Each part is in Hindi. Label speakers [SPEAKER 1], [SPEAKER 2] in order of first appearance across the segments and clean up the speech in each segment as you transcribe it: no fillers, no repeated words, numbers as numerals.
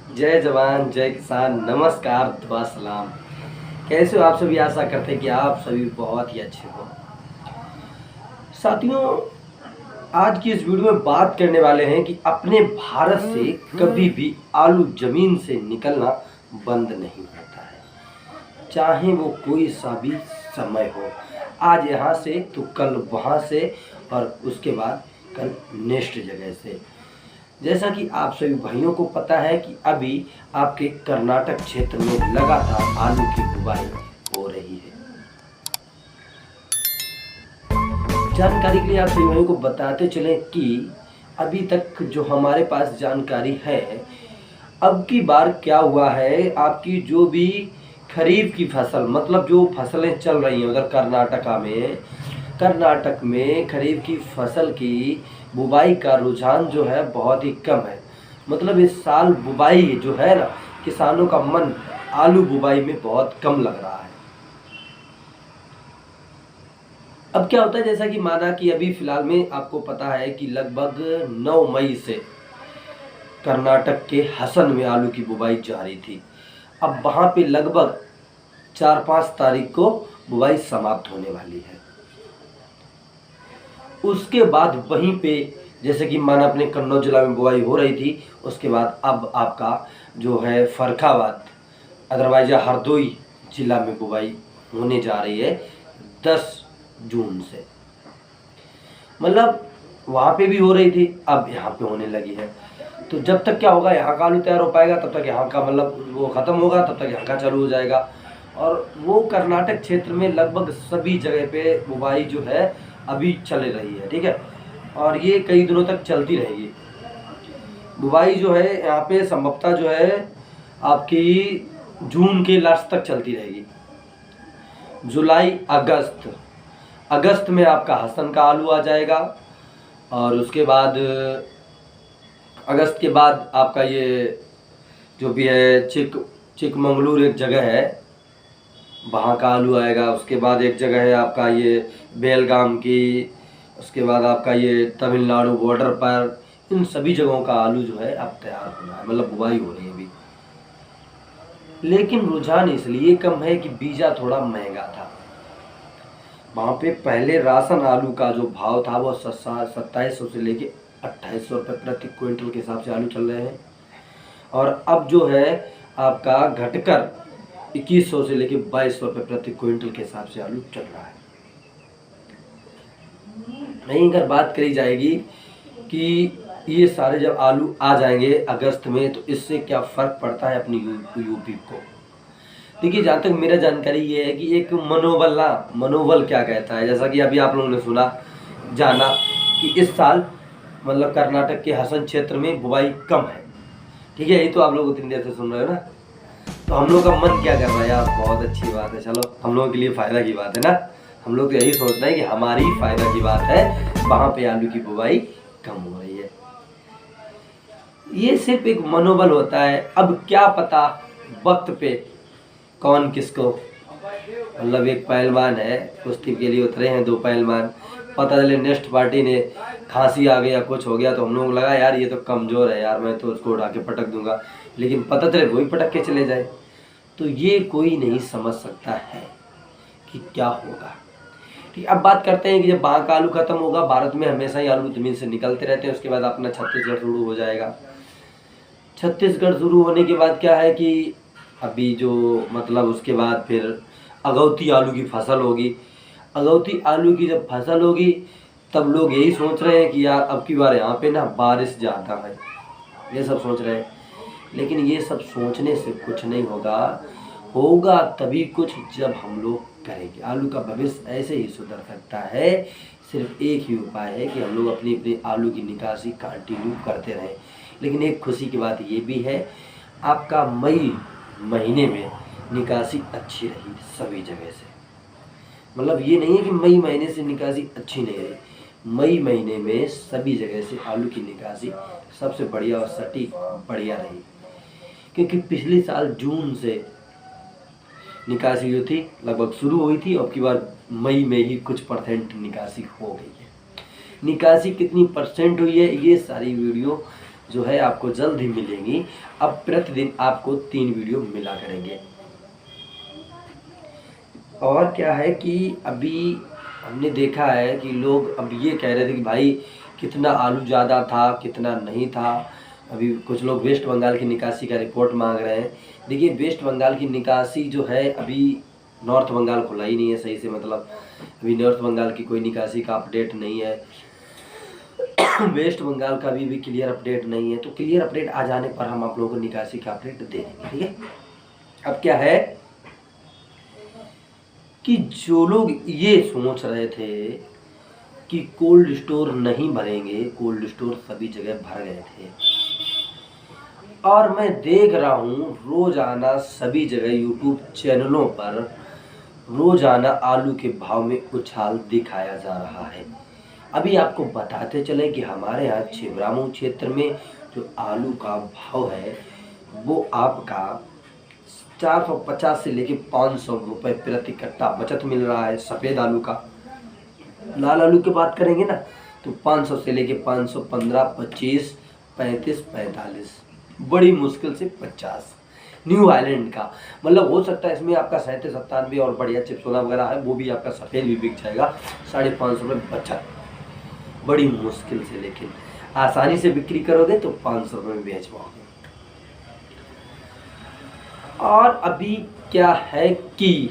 [SPEAKER 1] जय जवान जय किसान, नमस्कार, दुआ सलाम। कैसे हो आप सभी? आशा करते हैं कि आप सभी बहुत ही अच्छे हो। साथियों, आज की इस वीडियो में बात करने वाले हैं कि अपने भारत से कभी भी आलू जमीन से निकलना बंद नहीं होता है, चाहे वो कोई सा भी समय हो। आज यहाँ से तो कल वहाँ से, और उसके बाद कल नेक्स्ट जगह से। जैसा कि आप सभी भाइयों को पता है कि अभी आपके कर्नाटक क्षेत्र में लगातार आलू की बुवाई हो रही है। जानकारी के लिए आप सभी भाइयों को बताते चलें कि अभी तक जो हमारे पास जानकारी है, अब की बार क्या हुआ है, आपकी जो भी खरीफ की फसल, मतलब जो फसलें चल रही हैं उधर कर्नाटक में खरीफ की फसल की बुवाई का रुझान जो है बहुत ही कम है। मतलब इस साल बुवाई जो है ना, किसानों का मन आलू बुवाई में बहुत कम लग रहा है। अब क्या होता है, जैसा कि माना कि अभी फिलहाल में आपको पता है कि लगभग 9 मई से कर्नाटक के हसन में आलू की बुवाई जारी थी। अब वहाँ पे लगभग 4-5 तारीख को बुवाई समाप्त होने वाली है। उसके बाद वहीं पे जैसे कि माना अपने कन्नौज जिला में बुआई हो रही थी, उसके बाद अब आपका जो है फर्रुखाबाद अदरवाइज या हरदोई जिला में बुआई होने जा रही है 10 जून से। मतलब वहाँ पे भी हो रही थी, अब यहाँ पे होने लगी है। तो जब तक क्या होगा, यहाँ का आलू तैयार हो पाएगा, तब तक यहाँ का मतलब वो ख़त्म होगा, तब तक यहाँ का चालू हो जाएगा। और वो कर्नाटक क्षेत्र में लगभग सभी जगह पे बुवाई जो है अभी चल रही है, ठीक है। और ये कई दिनों तक चलती रहेगी बुवाई जो है यहाँ पे, संभवतः जो है आपकी जून के लास्ट तक चलती रहेगी। जुलाई अगस्त में आपका हसन का आलू आ जाएगा। और उसके बाद अगस्त के बाद आपका ये जो भी है चिकमंगलुर एक जगह है, वहाँ का आलू आएगा। उसके बाद एक जगह है आपका ये बेलगाम की, उसके बाद आपका ये तमिलनाडु बॉर्डर पर, इन सभी जगहों का आलू जो है अब तैयार हो रहा है, मतलब बुवाई हो रही है अभी। लेकिन रुझान इसलिए कम है कि बीजा थोड़ा महंगा था। वहाँ पे पहले राशन आलू का जो भाव था वो 2700 से लेके 2800 रुपये प्रति क्विंटल के हिसाब से आलू चल रहे हैं। और अब जो है आपका घटकर 2100 से लेके 2200 रुपये प्रति क्विंटल के हिसाब से आलू चल रहा है। नहीं, अगर बात करी जाएगी कि ये सारे जब आलू आ जाएंगे अगस्त में, तो इससे क्या फ़र्क पड़ता है अपनी यूपी को। देखिए, जहाँ तक मेरा जानकारी ये है कि एक मनोबल क्या कहता है, जैसा कि अभी आप लोगों ने जाना कि इस साल मतलब कर्नाटक के हसन क्षेत्र में बुवाई कम है, ठीक है। यही तो आप लोग उतनी देर से सुन रहे हो ना। तो हम लोग का मन क्या कर रहा है यार, बहुत अच्छी बात है, चलो हम लोगों के लिए फ़ायदा की बात है ना। हम लोग तो यही सोच रहे हैं कि हमारी फ़ायदा की बात है, वहाँ पे आलू की बुवाई कम हो रही है। ये सिर्फ एक मनोबल होता है। अब क्या पता वक्त पे कौन किसको, मतलब एक पहलवान है, कुश्ती के लिए उतरे हैं 2 पहलवान, पता चले नेक्स्ट पार्टी ने खांसी आ गया, कुछ हो गया, तो हम लोग लगा यार ये तो कमज़ोर है यार, मैं तो उसको उठा के पटक दूंगा, लेकिन पता चले वही पटक के चले जाए। तो ये कोई नहीं समझ सकता है कि क्या होगा। ठीक, अब बात करते हैं कि जब वहाँ का आलू खत्म होगा, भारत में हमेशा ही आलू ज़मीन से निकलते रहते हैं, उसके बाद अपना छत्तीसगढ़ शुरू हो जाएगा। छत्तीसगढ़ शुरू होने के बाद क्या है कि अभी जो मतलब उसके बाद फिर अगौती आलू की फसल होगी। अगौती आलू की जब फसल होगी, तब लोग यही सोच रहे हैं कि यार अब की बार यहाँ पे ना बारिश ज़्यादा है, ये सब सोच रहे हैं। लेकिन ये सब सोचने से कुछ नहीं होगा तभी कुछ जब हम लोग करेंगे। आलू का भविष्य ऐसे ही सुधर सकता है। सिर्फ एक ही उपाय है कि हम लोग अपनी अपनी आलू की निकासी कंटिन्यू करते रहें। लेकिन एक खुशी की बात ये भी है, आपका मई महीने में निकासी अच्छी रही सभी जगह से। मतलब ये नहीं है कि मई महीने से निकासी अच्छी नहीं रही, मई महीने में सभी जगह से आलू की निकासी सबसे बढ़िया और सटीक बढ़िया रही। क्योंकि पिछले साल जून से निकासी जो थी लगभग शुरू हुई थी, अब की बार मई में ही कुछ % निकासी हो गई है। निकासी कितनी % हुई है, ये सारी वीडियो जो है आपको जल्द ही मिलेंगी। अब प्रतिदिन आपको 3 वीडियो मिला करेंगे। और क्या है कि अभी हमने देखा है कि लोग अब ये कह रहे थे कि भाई कितना आलू ज़्यादा था, कितना नहीं था। अभी कुछ लोग वेस्ट बंगाल की निकासी का रिपोर्ट मांग रहे हैं। देखिए, वेस्ट बंगाल की निकासी जो है अभी नॉर्थ बंगाल खुला ही नहीं है सही से, मतलब अभी नॉर्थ बंगाल की कोई निकासी का अपडेट नहीं है। वेस्ट बंगाल का भी क्लियर अपडेट नहीं है। तो क्लियर अपडेट आ जाने पर हम आप लोगों को निकासी का अपडेट दे देंगे, ठीक है। अब क्या है कि जो लोग ये सोच रहे थे कि कोल्ड स्टोर नहीं भरेंगे, कोल्ड स्टोर सभी जगह भर गए थे। और मैं देख रहा हूँ रोजाना सभी जगह यूट्यूब चैनलों पर रोजाना आलू के भाव में उछाल दिखाया जा रहा है। अभी आपको बताते चले कि हमारे यहाँ छिबरामऊ क्षेत्र में जो आलू का भाव है वो आपका 450 से लेके 500 रुपये प्रति कट्टा बचत मिल रहा है। सफ़ेद आलू का, लाल आलू की बात करेंगे ना तो 500 से लेके 515, 25, 35, 45, बड़ी मुश्किल से 50। न्यू आइलैंड का मतलब हो सकता है इसमें आपका 37, 97 और बढ़िया चिप्सोना वगैरह है वो भी आपका सफ़ेद भी बिक जाएगा। 550 रुपये बचत, बड़ी मुश्किल से, लेकिन आसानी से बिक्री करोगे तो 500 रुपये में बेच पाओगे। और अभी क्या है कि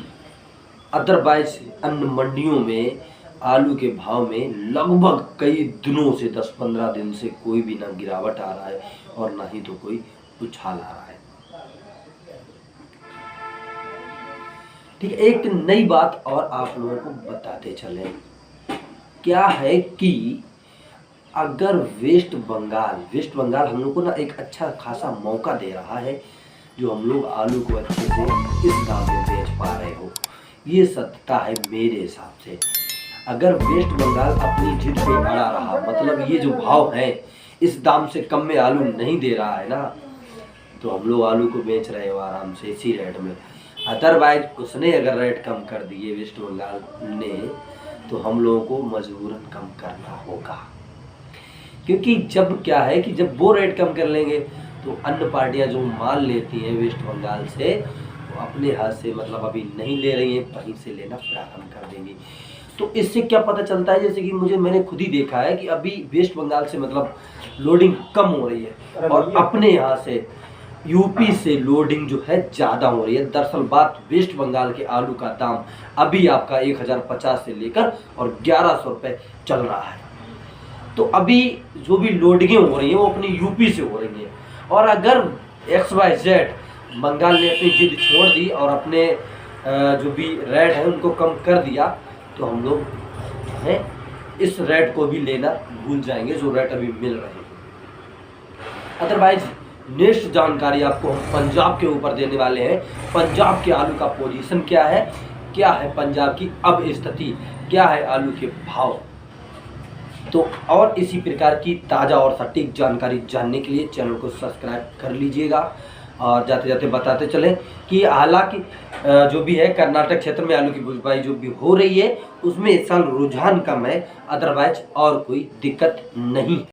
[SPEAKER 1] अदरवाइज अन्य मंडियों में आलू के भाव में लगभग कई दिनों से 10-15 दिन से कोई भी ना गिरावट आ रहा है और ना ही तो कोई उछाल आ रहा है। ठीक है, एक नई बात और आप लोगों को बताते चले, क्या है कि अगर वेस्ट बंगाल हम लोग को ना एक अच्छा खासा मौका दे रहा है, जो हम लोग आलू को अच्छे से इस दाम में बेच पा रहे हो, ये सत्ता है मेरे हिसाब से। अगर वेस्ट बंगाल अपनी जिद पे अड़ा रहा, मतलब ये जो भाव है इस दाम से कम में आलू नहीं दे रहा है ना, तो हम लोग आलू को बेच रहे हो आराम से इसी रेट में। अदरवाइज उसने अगर रेट कम कर दिए वेस्ट बंगाल ने तो हम लोगों को मजबूरन कम करना होगा। क्योंकि जब क्या है कि जब वो रेट कम कर लेंगे तो अन्य पार्टियां जो माल लेती हैं वेस्ट बंगाल से वो अपने हाथ से, मतलब अभी नहीं ले रही हैं, कहीं से लेना प्रारंभ कर देंगी। तो इससे क्या पता चलता है, जैसे कि मैंने खुद ही देखा है कि अभी वेस्ट बंगाल से मतलब लोडिंग कम हो रही है और अपने यहाँ से यूपी से लोडिंग जो है ज़्यादा हो रही है। दरअसल बात वेस्ट बंगाल के आलू का दाम अभी आपका 1050 से लेकर और 1100 रुपये चल रहा है। तो अभी जो भी लोडिंगें हो रही हैं वो अपनी यूपी से हो रही हैं। और अगर XYZ बंगाल ने अपनी जिद छोड़ दी और अपने जो भी रेट है उनको कम कर दिया तो हम लोग जो है इस रेट को भी लेना भूल जाएंगे जो रेट अभी मिल रहे हैं। अदरवाइज नेक्स्ट जानकारी आपको हम पंजाब के ऊपर देने वाले हैं। पंजाब के आलू का पोजीशन क्या है पंजाब की अब स्थिति, क्या है आलू के भाव। तो और इसी प्रकार की ताज़ा और सटीक जानकारी जानने के लिए चैनल को सब्सक्राइब कर लीजिएगा। और जाते जाते बताते चलें कि हालांकि जो भी है कर्नाटक क्षेत्र में आलू की बुआई जो भी हो रही है उसमें इस साल रुझान कम है, अदरवाइज और कोई दिक्कत नहीं।